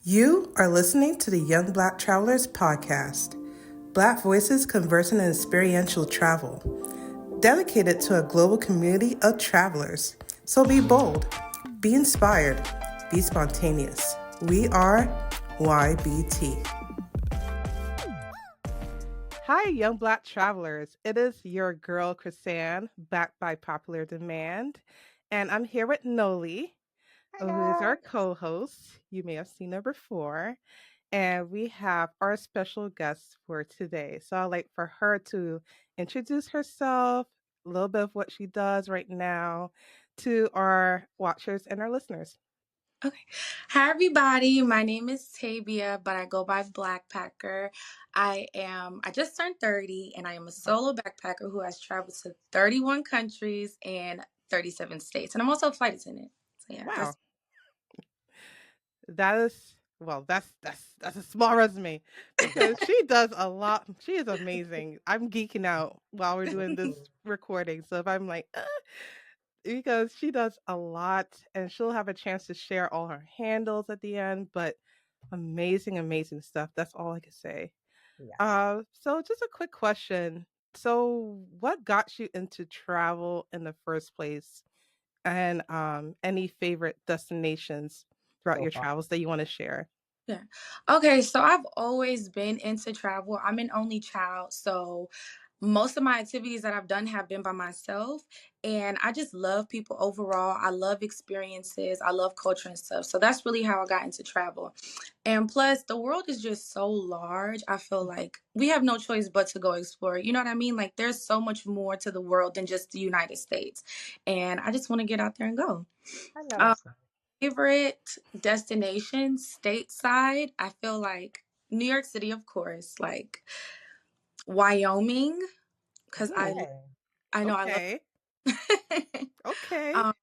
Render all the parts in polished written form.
You are listening to the Young Black Travelers podcast, Black voices conversing in experiential travel, dedicated to a global community of travelers. So be bold, be inspired, be spontaneous. We are YBT. Hi, Young Black Travelers. It is your girl, Krisan, backed by popular demand. And I'm here with Noli, who is our co-host. You may have seen her before. And we have our special guest for today. So I'd like for her to introduce herself, a little bit of what she does right now to our watchers and our listeners. Okay. Hi, everybody. My name is Tabiya, but I go by BLVCKPACKER. I just turned 30, and I am a solo backpacker who has traveled to 31 countries and 37 states. And I'm also a flight attendant. So, yeah, Wow. That's a small resume because she does a lot. She is amazing. I'm geeking out while we're doing this recording. So if I'm like, because she does a lot and she'll have a chance to share all her handles at the end, but amazing stuff. That's all I can say. Yes. So just a quick question. So what got you into travel in the first place? And any favorite destinations throughout So your far. travels that you want to share? Yeah. Okay, so I've always been into travel. I'm an only child, so most of my activities that I've done have been by myself, and I just love people overall. I love experiences. I love culture and stuff. So that's really how I got into travel. And plus, the world is just so large. I feel like we have no choice but to go explore. You know what I mean? Like there's so much more to the world than just the United States. And I just want to get out there and go. I know Um, that's right. Favorite destination stateside, I feel like New York City, of course, like Wyoming, because Okay. I know I love Okay. Okay. um,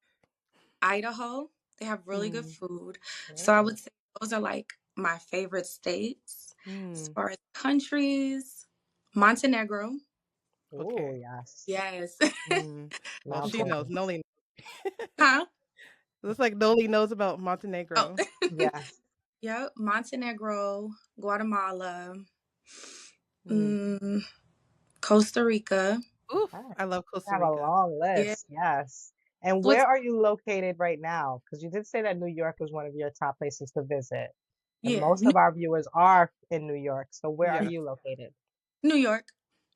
Idaho. They have really good Mm. food. So I Mm. would say those are like my favorite states. As Mm. far as countries, Montenegro. Oh, Okay. yes. Yes. Mm. Well, she knows. Mountains. Noli. Huh? Looks like Noli knows about Oh. Montenegro. Yes. Yep. Montenegro, Guatemala, Mm. mm, Costa Rica. Oof. Okay. I love You Costa have a Rica. long Yeah. list. Yes. And where Switzerland. are you located right now? Because you did say that New York was one of your top places to visit. And Yeah. most of our viewers are in New York. So where are Yes. you located? New York.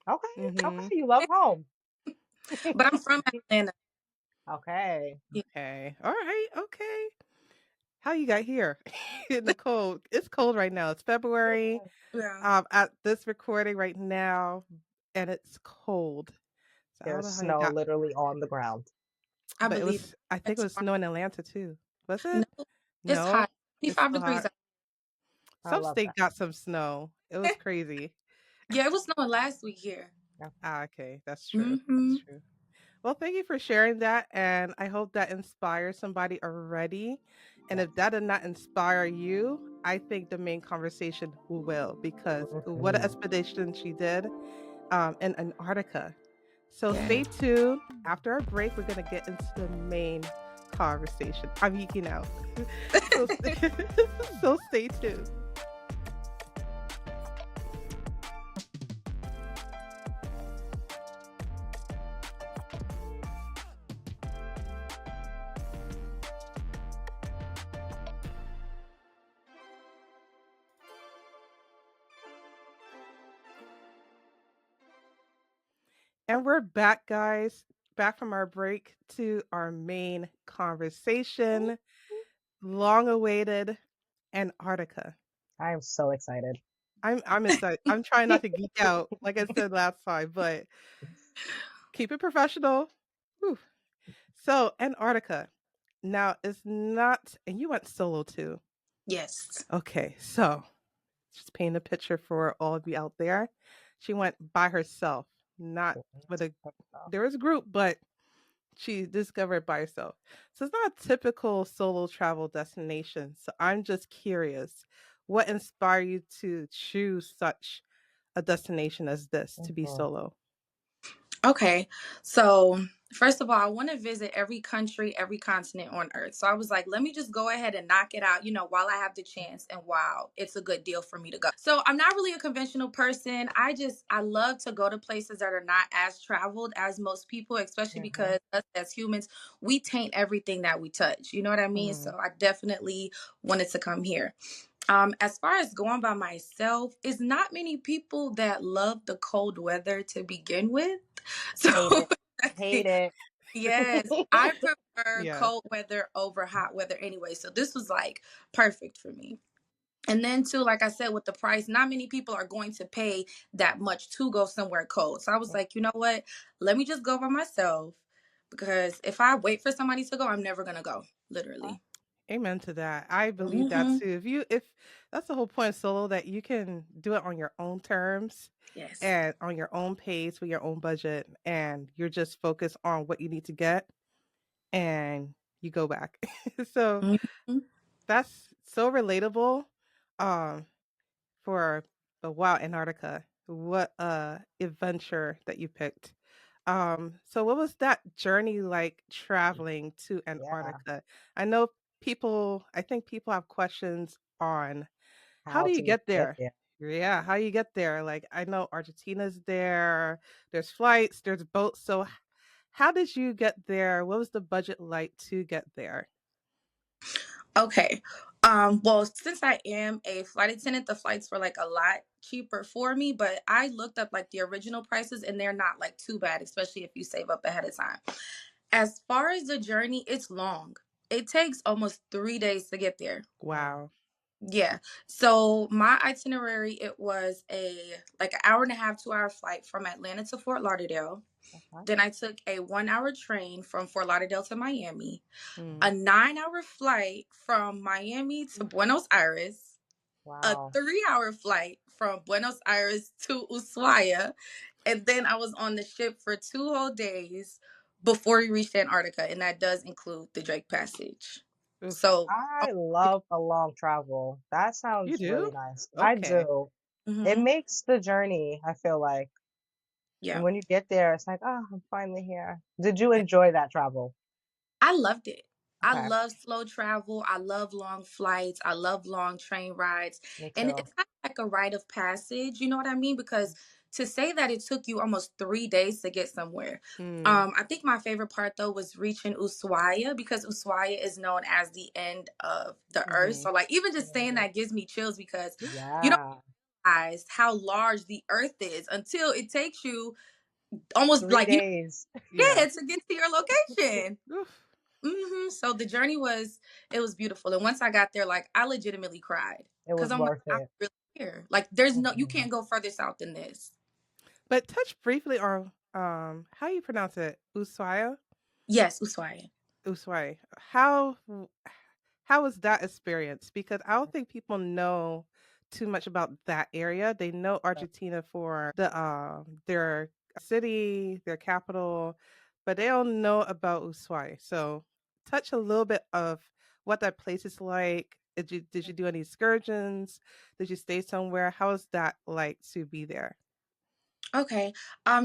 Okay. Okay. Mm-hmm. You love home. But I'm from Atlanta. Okay. Yeah. Okay. All right. Okay. How you got here in the cold? It's cold right now. It's February. Yeah. At this recording right now, and it's cold. So I don't There's know how you snow got, literally on the ground. I but it believe was. I think it that's was why. snow in Atlanta too. Was No, it? it's No, hot. it's 25 so degrees hot. out. I Some love state that. got some snow. It was crazy. Yeah, it was snowing last week here. Okay, that's true. That's Mm-hmm. true. Well, thank you for sharing that, and I hope that inspires somebody already. And Yeah. if that did not inspire you, I think the main conversation will, because what an Mhm. expedition she did in Antarctica. So Yeah. stay tuned. After our break, we're gonna get into the main conversation. I'm geeking out, so so stay tuned. And we're back, guys. Back from our break to our main conversation. Long awaited Antarctica. I am so excited. I'm excited. I'm trying not to geek out, like I said last time, but keep it professional. Whew. So Antarctica. Now it's not, and you went solo too. Yes. Okay, so just paint a picture for all of you out there. She went by herself, not with a. There was a group, but she discovered by herself. So it's not a typical solo travel destination. So I'm just curious, what inspired you to choose such a destination as this to be Mhm. solo? Okay. So First of all, I want to visit every country, every continent on earth. So I was like, let me just go ahead and knock it out, while I have the chance and while it's a good deal for me to go. So I'm not really a conventional person. I love to go to places that are not as traveled as most people, especially Mm-hmm. because us as humans, we taint everything that we touch. You know what I mean? Mm, So I definitely wanted to come here. As far as going by myself, it's not many people that love the cold weather to begin with. So Hate it. Hate it. yes, I prefer yes. cold weather over hot weather anyway. So this was like perfect for me. And then too, like I said, with the price, not many people are going to pay that much to go somewhere cold. So I was like, you know what? Let me just go by myself because if I wait for somebody to go, I'm never gonna go. Literally. Amen to that. I believe that Hmm. too. If that's the whole point of solo, that you can do it on your own terms Yes. and on your own pace with your own budget, and you're just focused on what you need to get and you go back. So Hmm. that's so relatable. Um, for wow, Antarctica. What adventure that you picked. So what was that journey like traveling to Yeah. Antarctica? I think people have questions on how How do to you even get get there? there. Yeah, how you get there? Like I know Argentina's there, there's flights, there's boats. So how did you get there? What was the budget like to get there? Okay. Well, since I am a flight attendant, the flights were like a lot cheaper for me, but I looked up like the original prices and they're not like too bad, especially if you save up ahead of time. As far as the journey, it's long. It takes almost 3 days to get there. Wow. Wow. Yeah. So my itinerary, it was a like an hour and a half, 2 hour flight from Atlanta to Fort Lauderdale. Okay. Then I took a 1 hour train from Fort Lauderdale to Miami, a Mm. 9 hour flight from Miami to Oof. Buenos Aires, a Wow. 3 hour flight from Buenos Aires to Ushuaia, and then I was on the ship for 2 whole days before we reached Antarctica, and that does include the Drake Passage. Oof. So, I love a long travel. That You sounds really do? nice. I Okay. do. It mhm, makes the journey, I feel like. And yeah. when you get there, it's like, oh, I'm finally here. Did you enjoy that travel? I loved it. I Okay. love slow travel. I love long flights. I love long train rides. Me And too. it's kind of like a rite of passage. You know what I mean? Because to say that it took you almost 3 days to get somewhere. Mm. I think my favorite part though was reaching Ushuaia because Ushuaia is known as the end of the earth. Mhm. So like even just saying Mhm. that gives me chills because Oof. you don't Yeah. realize how large the earth is until it takes you almost Three like days. Yeah. yeah to get to your location. Oof. So the journey was it was beautiful, and once I got there, like I legitimately cried It because was I'm like worth I'm it. really here. Like there's no you Mhm. can't go further south than this. But touch briefly on how you pronounce it? Ushuaia? Yes, Ushuaia. Ushuaia. How was that experience? Because I don't think people know too much about that area. They know Argentina for their city, their capital, but they don't know about Ushuaia. So touch a little bit of what that place is like. Did you do any excursions? Did you stay somewhere? How is that like to be there? Okay.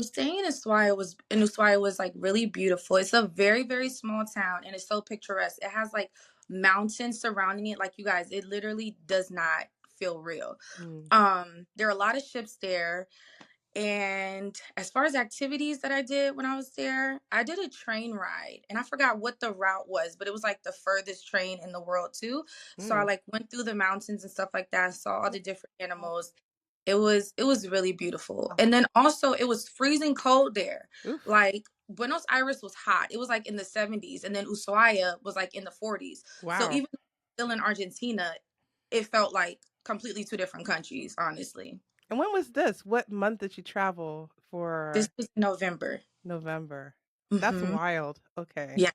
Staying in Ushuaia was like really beautiful. It's a very, very small town and it's so picturesque. It has like mountains surrounding it. Like you guys, it literally does not feel real. Mm, There are a lot of ships there. And as far as activities that I did when I was there, I did a train ride and I forgot what the route was, but it was like the furthest train in the world too. So I mm. like went through the mountains and stuff like that, saw all the different animals. It was really beautiful. And then also it was freezing cold there. Oof. Like Buenos Aires was hot. It was like in the 70s and then Ushuaia was like in the 40s. So Wow. even still in Argentina, it felt like completely two different countries, honestly. And when was this? What month did you travel This for was November. November? That's Mhm. wild. Okay. Yeah.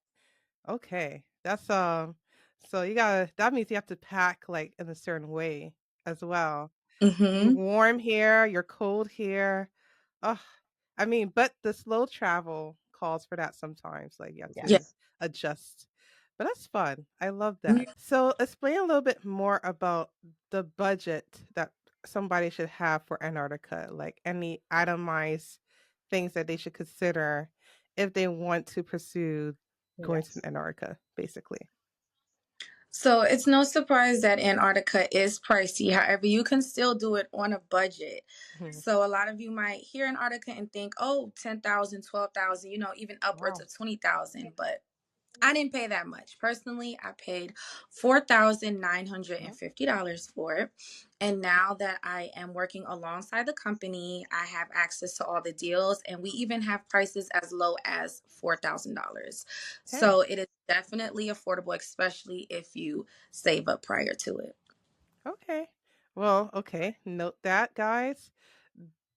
Okay. That's so you gotta that means you have to pack like in a certain way as well. You Mhm. warm here, you're cold here. Oh, I mean, but the slow travel calls for that sometimes. Like you have Yeah. to Yes. adjust. But that's fun. I love Mhm. that. So explain a little bit more about the budget that somebody should have for Antarctica, like any itemized things that they should consider if they want to pursue going to Yes. Antarctica, basically? So it's no surprise that Antarctica is pricey. However, you can still do it on a budget. Mhm. So a lot of you might hear Antarctica and think, oh, 10,000, 12,000, even upwards Wow. of 20,000. But I didn't pay that much. Personally, I paid $4,950 for it. And now that I am working alongside the company, I have access to all the deals, and we even have prices as low as $4,000. Okay. So it is definitely affordable, especially if you save up prior to it. Okay. Well, okay. Note that, guys.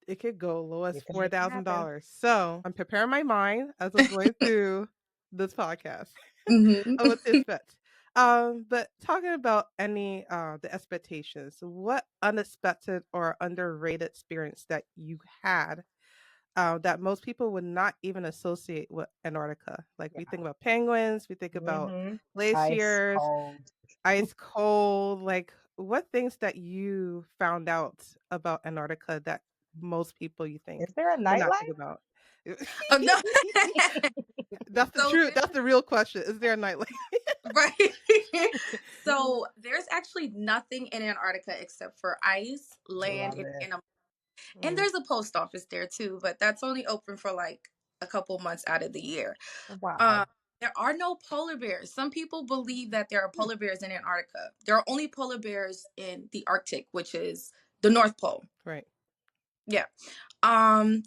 It could go low as You can four make it thousand happen. dollars. So I'm preparing my mind as I'm going through this podcast hmm of what to expect. But talking about any the expectations, what unexpected or underrated experience that you had that most people would not even associate with Antarctica? Like we Yeah. think about penguins, we think about Mm-hmm. Ice glaciers, cold. ice cold. Like what things that you found out about Antarctica that most people you think Is there a would nightlife? not think about? Oh, no. That's the so truth. there, That's the real question. Is there a nightlife? right. So there's actually nothing in Antarctica except for ice, land, Love and it. animals. And Mm, there's a post office there too, but that's only open for like a couple months out of the year. Wow. Um, there are no polar bears. Some people believe that there are polar bears in Antarctica. There are only polar bears in the Arctic, which is the North Pole. right. Yeah.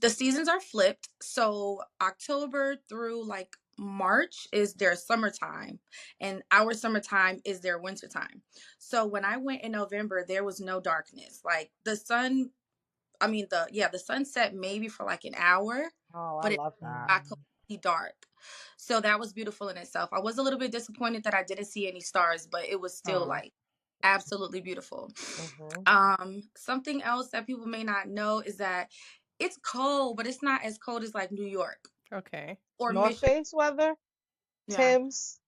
The seasons are flipped. So October through like March is their summertime, and our summertime is their wintertime. So when I went in November, there was no darkness. Like the sun, the sun set maybe for like an hour, Oh, I but it love that. got Mm, completely dark. So that was beautiful in itself. I was a little bit disappointed that I didn't see any stars, but it was still oh, like absolutely beautiful. Mm-hmm. Something else that people may not know is that it's cold, but it's not as cold as like New York okay. or North Michigan. Face weather, Yeah. Tim's,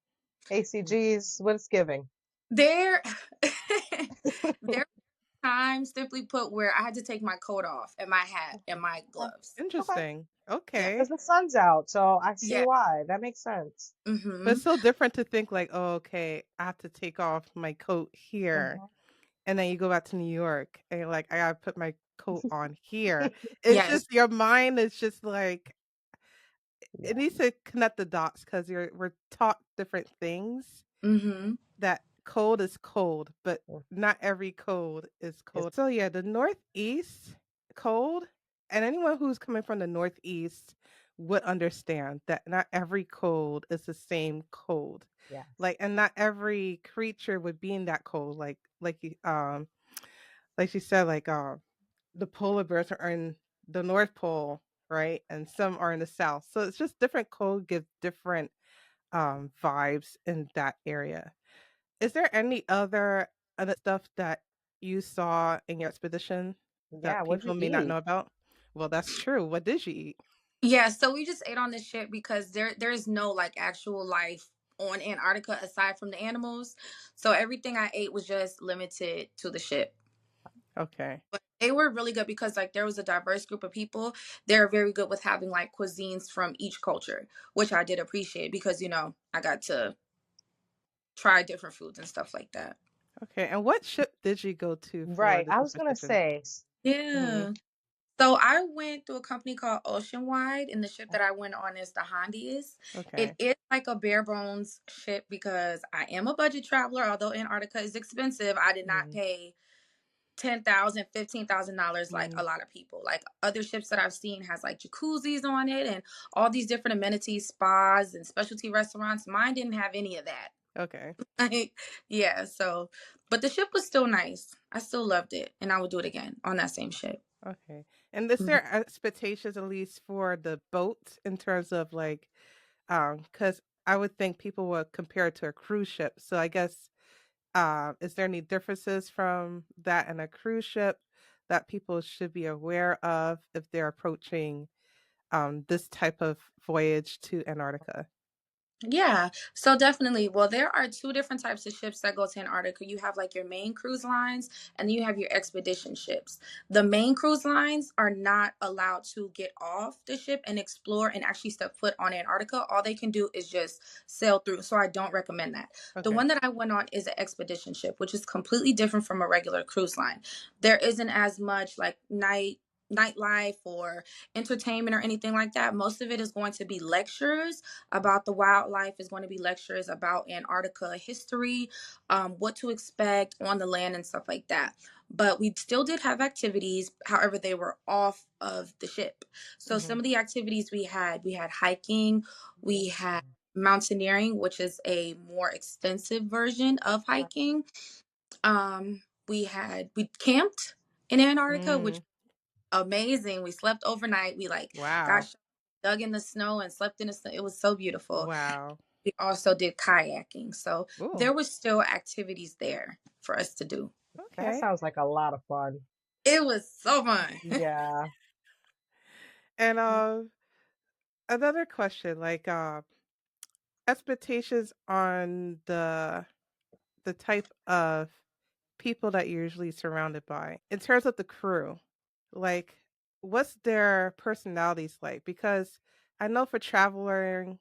Mm, ACGs, what it's giving. There there were times simply put where I had to take my coat off and my hat and my Okay. gloves. Okay. interesting. Yeah. Okay. Because the sun's out, so I see Yeah. why. That makes sense. But it's Mhm. so different to think like, oh, okay, I have to take off my coat here. Mm-hmm. And then you go back to New York and you're like, I gotta put my coat on here. It's Yes. just your mind is just like it Yeah. needs to connect the dots because we're taught different things Mhm. that cold is cold, but Mm. not every cold is It's cold. So yeah, the Northeast cold, and anyone who's coming from the Northeast would understand that not every cold is the same cold. yes. Like, and not every creature would be in that cold. Like she said, like the polar bears are in the North Pole, right? And some are in the South. So it's just different cold give different vibes in that area. Is there any other stuff that you saw in your expedition Yeah, that what'd you people may not eat? know about? Well, that's true. What did you eat? Yeah, so we just ate on the ship because there is no like actual life on Antarctica aside from the animals. So everything I ate was just limited to the ship. Okay. But they were really good because like there was a diverse group of people. They're very good with having like cuisines from each culture, which I did appreciate because I got to try different foods and stuff like that. Okay. And what ship did you go to for Right. this I was gonna expedition? say, Hmm. Yeah. So I went through a company called Ocean Wide, and the ship that I went on is the Hondias. It Okay. is like a bare bones ship because I am a budget traveler. Although Antarctica is expensive, I did not Mm, pay $10,000, $15,000 like mm, a lot of people. Like other ships that I've seen has like jacuzzis on it and all these different amenities, spas and specialty restaurants. Mine didn't have any of that. okay. Like, yeah. So, but the ship was still nice. I still loved it, and I would do it again on that same ship. Okay. And is Mhm. there expectations at least for the boat in terms of like because I would think people would compare it to a cruise ship. So I guess is there any differences from that and a cruise ship that people should be aware of if they're approaching this type of voyage to Antarctica? Yeah, so definitely. Well, there are two different types of ships that go to Antarctica. You have like your main cruise lines, and then you have your expedition ships. The main cruise lines are not allowed to get off the ship and explore and actually step foot on Antarctica. All they can do is just sail through. So I don't recommend that. The Okay. one that I went on is an expedition ship, which is completely different from a regular cruise line. There isn't as much like nightlife or entertainment or anything like that. Most of it is going to be lectures about the wildlife, is going to be lectures about Antarctica history, what to expect on the land and stuff like that. But we still did have activities, however, they were off of the ship. So Hmm. some of the activities we had hiking, we had Mm. mountaineering, which is a more extensive version of hiking. We camped in Antarctica, which Mm. was amazing. We slept overnight. We like got Wow. dug in the snow and slept in the snow. It was so beautiful. Wow. We also did kayaking. So Ooh. there was still activities there for us to do. That Okay. sounds like a lot of fun. It was so fun. Yeah. And another question, like expectations on the type of people that you're usually surrounded by in terms of the crew. Like, what's their personalities like? Because I know for traveling,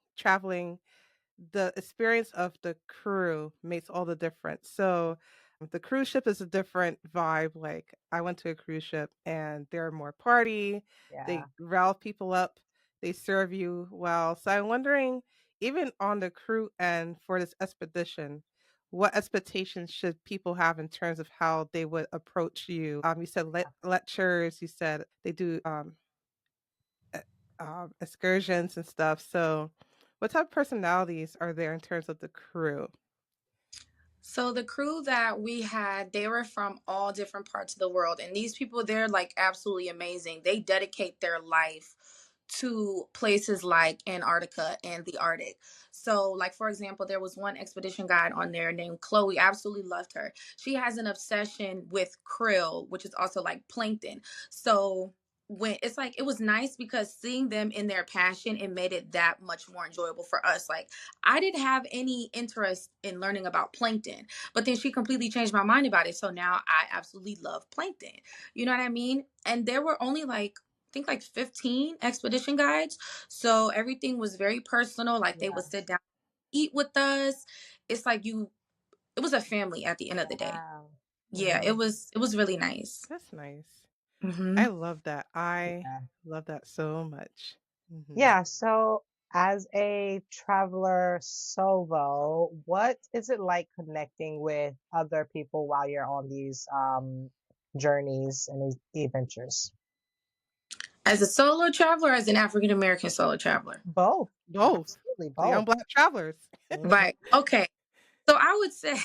the experience of the crew makes all the difference. So the cruise ship is a different vibe. Like I went to a cruise ship and they're more party, Yeah. they rile people up, they serve you well. So I'm wondering, even on the crew end for this expedition, what expectations should people have in terms of how they would approach you? You said lectures, you said they do e- excursions and stuff. So, what type of personalities are there in terms of the crew? So the crew that we had, they were from all different parts of the world. And these people, they're like absolutely amazing. They dedicate their life to places like Antarctica and the Arctic. So, like for example, there was one expedition guide on there named Chloe. Absolutely loved her. She has an obsession with krill, which is also like plankton. So when it's like it was nice because seeing them in their passion, it made it that much more enjoyable for us. Like I didn't have any interest in learning about plankton, but then she completely changed my mind about it. So now I absolutely love plankton. You know what I mean? And there were only like I think like 15 expedition guides. So everything was very personal. Like they would Yeah. sit down, eat with us. It's like it was a family at the end of the day. Wow. Yeah, Hmm. it was really nice. That's nice. Hmm. I love that. I Yeah. love that so much. Hmm. Yeah. So, as a traveler solo, what is it like connecting with other people while you're on these journeys and these adventures? As a solo traveler, as an African American solo traveler. Both. Both Absolutely the young both. black travelers. Hmm. Right. Okay. So I would say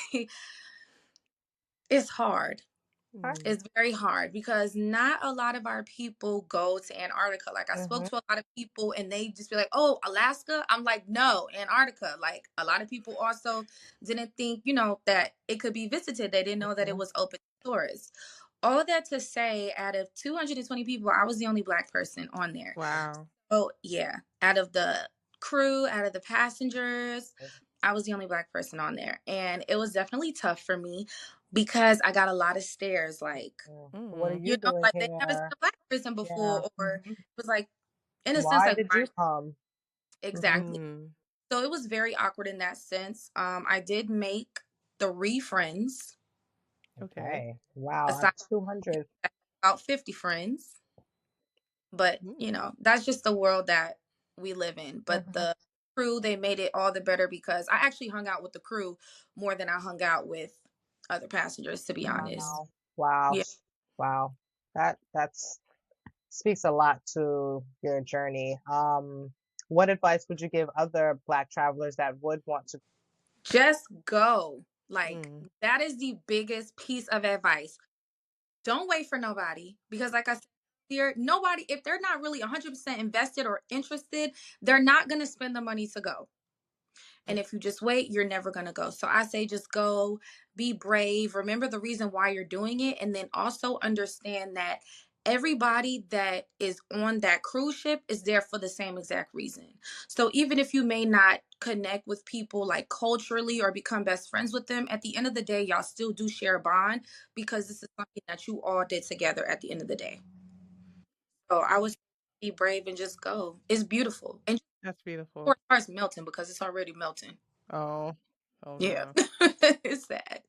it's hard. Mm, It's very hard because not a lot of our people go to Antarctica. Like I spoke Hmm. to a lot of people and they just be like, "Oh, Alaska." I'm like, "No, Antarctica." Like a lot of people also didn't think, that it could be visited. They didn't know that it Hmm. was open to tourists. All that to say, out of 220 people, I was the only black person on there. wow. Oh, yeah. Out of the crew, out of the passengers, I was the only black person on there. And it was definitely tough for me because I got a lot of stares. Like, What are Mm, you doing like they never seen here? a black person Yeah. before, or Hmm. it was like, in a sense, Why like, did why? you come? Hmm. Exactly. mm, So it was very awkward in that sense. I did make 3 friends, okay. Okay. Wow. aside At 200. from about 50 friends. But, Mm, that's just the world that we live in. But Mhm. the crew, they made it all the better because I actually hung out with the crew more than I hung out with other passengers, to be honest. Wow. Wow. Yeah. Wow. That's speaks a lot to your journey. What advice would you give other Black travelers that would want to? Just go. Like, mm, that is the biggest piece of advice. Don't wait for nobody because, like I said here, nobody, if they're not really 100% invested or interested, they're not going to spend the money to go. And if you just wait, you're never going to go. So I say just go, be brave, remember the reason why you're doing it, and then also understand that everybody that is on that cruise ship is there for the same exact reason. So even if you may not connect with people like culturally or become best friends with them, at the end of the day, y'all still do share a bond because this is something that you all did together at the end of the day. So I would be brave and just go. It's beautiful. And That's beautiful. before it starts melting because it's already melting. Oh, oh Yeah. no. It's sad.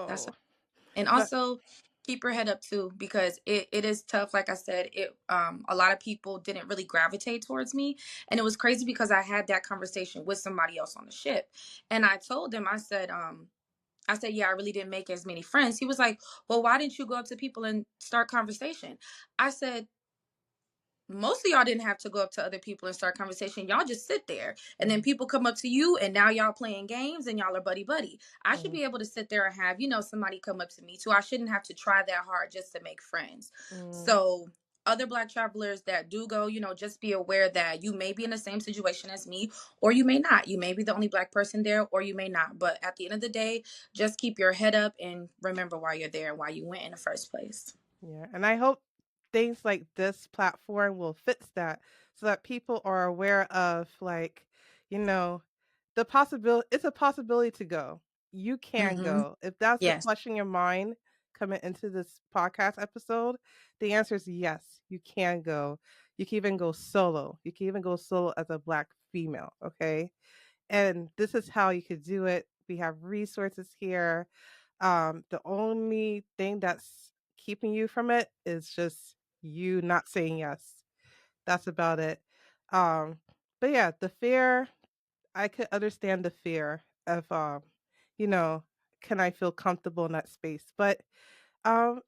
That's Oh, and but also keep your head up too because it is tough. Like I said, it a lot of people didn't really gravitate towards me. And it was crazy because I had that conversation with somebody else on the ship. And I told him, I said, yeah, I really didn't make as many friends. He was like, well, why didn't you go up to people and start conversation? I said, most of y'all didn't have to go up to other people and start conversation. Y'all just sit there and then mm, people come up to you and now y'all playing games and y'all are buddy buddy. I should mm, be able to sit there and have, somebody come up to me too. I shouldn't have to try that hard just to make friends. mm, So other black travelers that do go, just be aware that you may be in the same situation as me or you may not. You may be the only black person there or you may not. But at the end of the day, just keep your head up and remember why you're there and why you went in the first place. yeah. And I hope things like this platform will fix that so that people are aware of, like, you know, the possibility, it's a possibility to go. You can Mm-hmm. go. If that's the Yes. question in your mind coming into this podcast episode, the answer is yes, you can go. You can even go solo. You can even go solo as a black female, okay? And this is how you could do it. We have resources here. The only thing that's keeping you from it is just you not saying yes. That's about it. Um, but yeah, the fear, I could understand the fear of you know, can I feel comfortable in that space? But um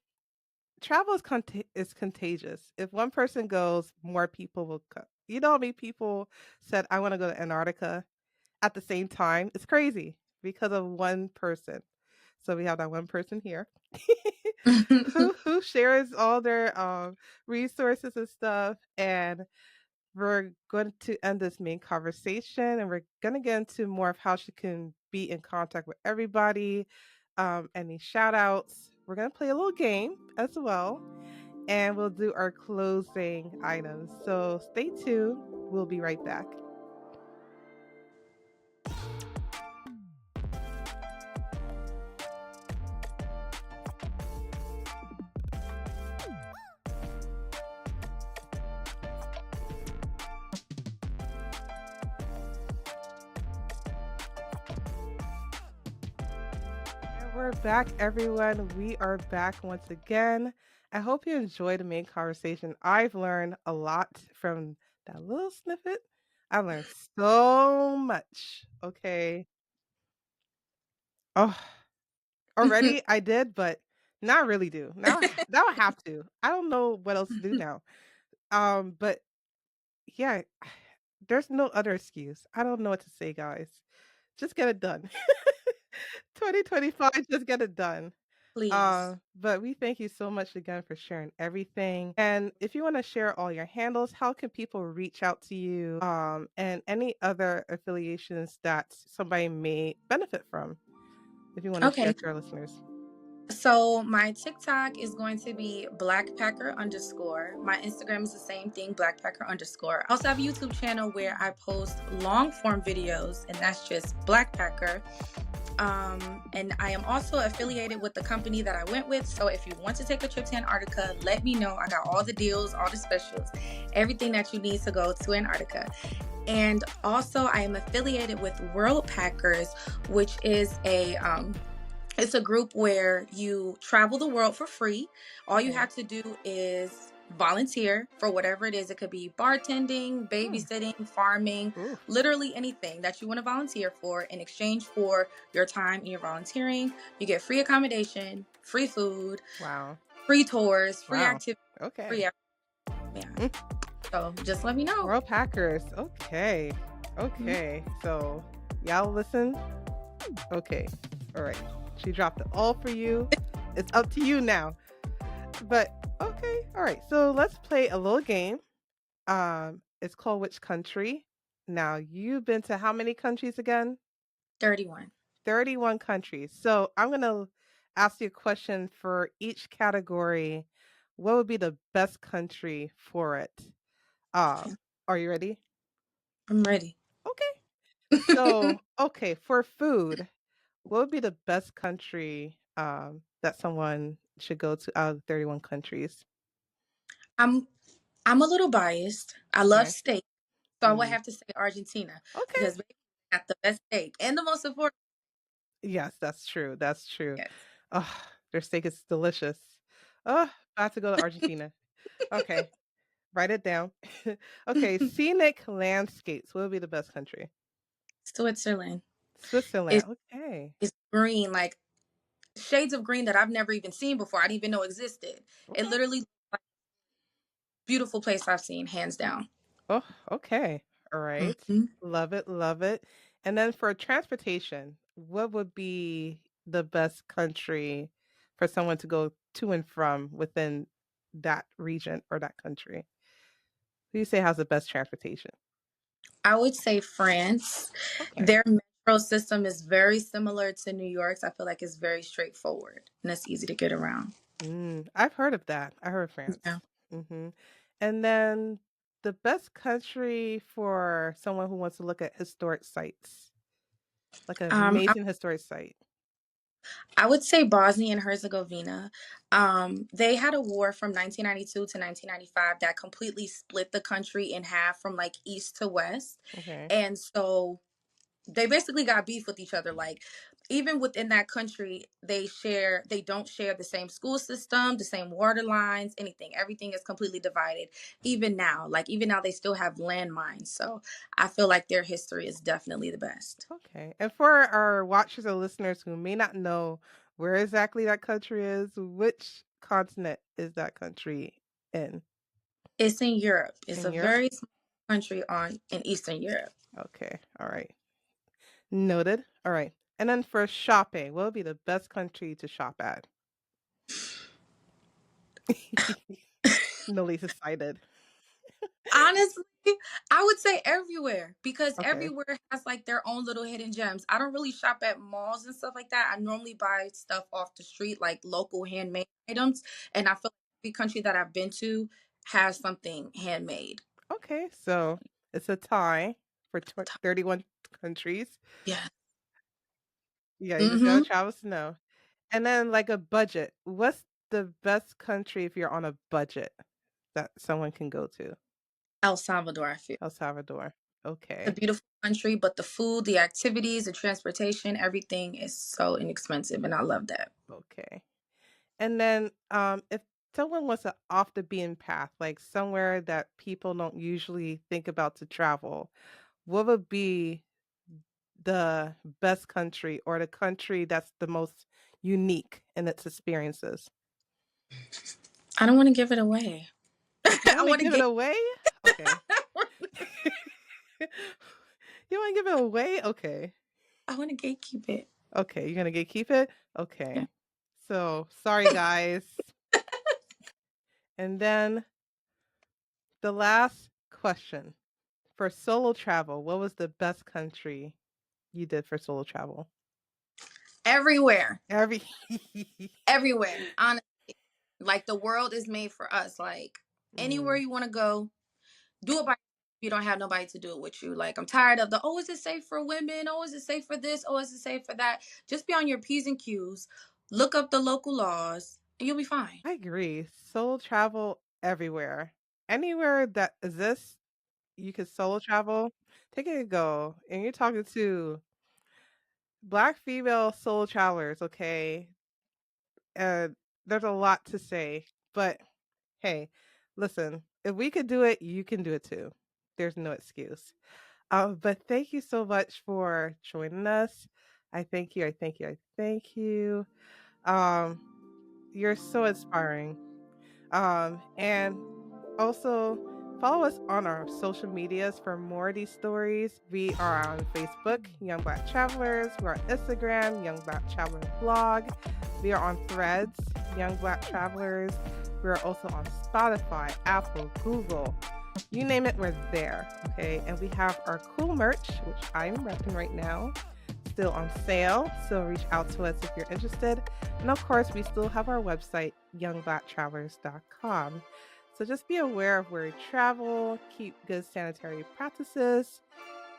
travel is is contagious. If one person goes, more people will come. You know how many people said I want to go to Antarctica at the same time? It's crazy because of one person. So we have that one person here who shares all their resources and stuff, and we're going to end this main conversation and we're going to get into more of how she can be in contact with everybody. Any shout outs. We're going to play a little game as well, and we'll do our closing items. So stay tuned. We'll be right back. And we're back, everyone. We are back once again. I hope you enjoyed the main conversation. I've learned a lot from that little snippet. I learned so much. Okay. Oh, already I did, but now I really do. Now I have to. I don't know what else to do now. But yeah, there's no other excuse. I don't know what to say, guys. Just get it done. 2025, just get it done. Please. But we thank you so much again for sharing everything. And if you want to share all your handles, how can people reach out to you? And any other affiliations that somebody may benefit from, if you want to share Okay. to our listeners. So my TikTok is going to be blackpacker underscore. My Instagram is the same thing, blackpacker underscore. I also have a YouTube channel where I post long form videos, and that's just blackpacker. And I am also affiliated with the company that I went with. So if you want to take a trip to Antarctica, let me know. I got all the deals, all the specials, everything that you need to go to Antarctica. And also, I am affiliated with World Packers, which is it's a group where you travel the world for free. All you Okay. have to do is volunteer for whatever it is. It could be bartending, Hmm. babysitting, farming, Ooh. literally anything that you want to volunteer for. In exchange for your time and your volunteering, you get free accommodation, free food, Wow. free tours, free Wow. activities, Okay. free everything. Yeah. Mm. So just let me know. World Packers. Okay. Mhm. Okay. So y'all listen. Okay. All right. She dropped it all for you. It's up to you now. But okay. All right. So let's play a little game. It's called Which Country? Now, you've been to how many countries again? 31. 31 countries. So I'm going to ask you a question for each category. what would be the best country for it? Okay, Are you ready? I'm ready. Okay. So, okay, for food, what would be the best country that someone should go to out of 31 countries? I'm I'm a little biased. I love Okay. steak, so I would Mm. have to say Argentina Okay. because they got the best steak and the most affordable. Yes, that's true. That's true. Yes. Oh, their steak is delicious. Oh, I have to go to Argentina. Okay, write it down. Okay, scenic landscapes. What would be the best country? Switzerland is Switzerland. Okay. is green, like shades of green that I've never even seen before. I didn't even know existed. It Okay. literally like beautiful place I've seen, hands down. Oh, okay. All right. Mhm. Love it. Love it. And then for transportation, what would be the best country for someone to go to and from within that region or that country? Who do you say has the best transportation? I would say France. Okay. Their metro system is very similar to New York's. I feel like it's very straightforward and it's easy to get around. I've heard of that. I heard of Yeah. France. And then the best country for someone who wants to look at historic sites, like an Um, I, amazing historic site. I would say Bosnia and Herzegovina. They had a war from 1992 to 1995 that completely split the country in half from like east to west. Okay. And so they basically got beef with each other. Like even within that country, they don't share the same school system, the same water lines, anything. Everything is completely divided. Even now they still have landmines. So I feel like their history is definitely the best. Okay. And for our watchers or listeners who may not know where exactly that country is, which continent is that country in? It's in Europe. It's In a Europe? very small country on in Eastern Europe. Okay. All right. Noted. All right. And then for shopping, what would be the best country to shop at? Nolly's excited. Honestly, I would say everywhere because Okay. everywhere has like their own little hidden gems. I don't really shop at malls and stuff like that. I normally buy stuff off the street, like local handmade items. And I feel like every country that I've been to has something handmade. Okay. So it's a tie for 31 countries. Yeah. Yeah, you just gotta Mm-hmm. travel to know. And then like a budget. What's the best country if you're on a budget that someone can go to? El Salvador, I feel. El Salvador. It's Okay. a beautiful country, but the food, the activities, the transportation, everything is so inexpensive. And I love that. Okay. And then if someone wants to off the beaten path, like somewhere that people don't usually think about to travel, what would be the best country or the country that's the most unique in its experiences? I don't want to give it away. You don't I want to want to give it get. away? Okay. You want to give it away? Okay. I want to gatekeep it. Okay, you're gonna get keep it? Yeah. Okay. So sorry guys. And then the last question. For solo travel, what was the best country you did for solo travel? Everywhere. Every Everywhere. Honestly. Like the world is made for us. Like anywhere Mm, you want to go, do it by you don't have nobody to do it with you. Like I'm tired of the is it safe for women? Oh, is it safe for this? Oh, is it safe for that? Just be on your P's and Q's. Look up the local laws and you'll be fine. I agree. Solo travel everywhere. Anywhere that exists, you can solo travel. Take it a go. And you're talking to Black female solo travelers, okay? And there's a lot to say, but hey, listen, if we could do it, you can do it too. There's no excuse. But thank you so much for joining us. I thank you. I thank you. I thank you. Um, you're so inspiring. And also follow us on our social medias for more of these stories. We are on Facebook, Young Black Travelers. We're on Instagram, Young Black Traveler Blog. We are on Threads, Young Black Travelers. We're also on Spotify, Apple, Google. You name it, we're there. Okay. And we have our cool merch, which I'm repping right now. still on sale, so reach out to us if you're interested. And of course, we still have our website, youngblacktravelers.com. So just be aware of where you travel, keep good sanitary practices,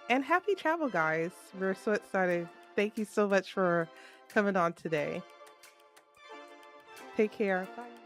and happy travel, guys. We're so excited. Thank you so much for coming on today. Take care. Bye.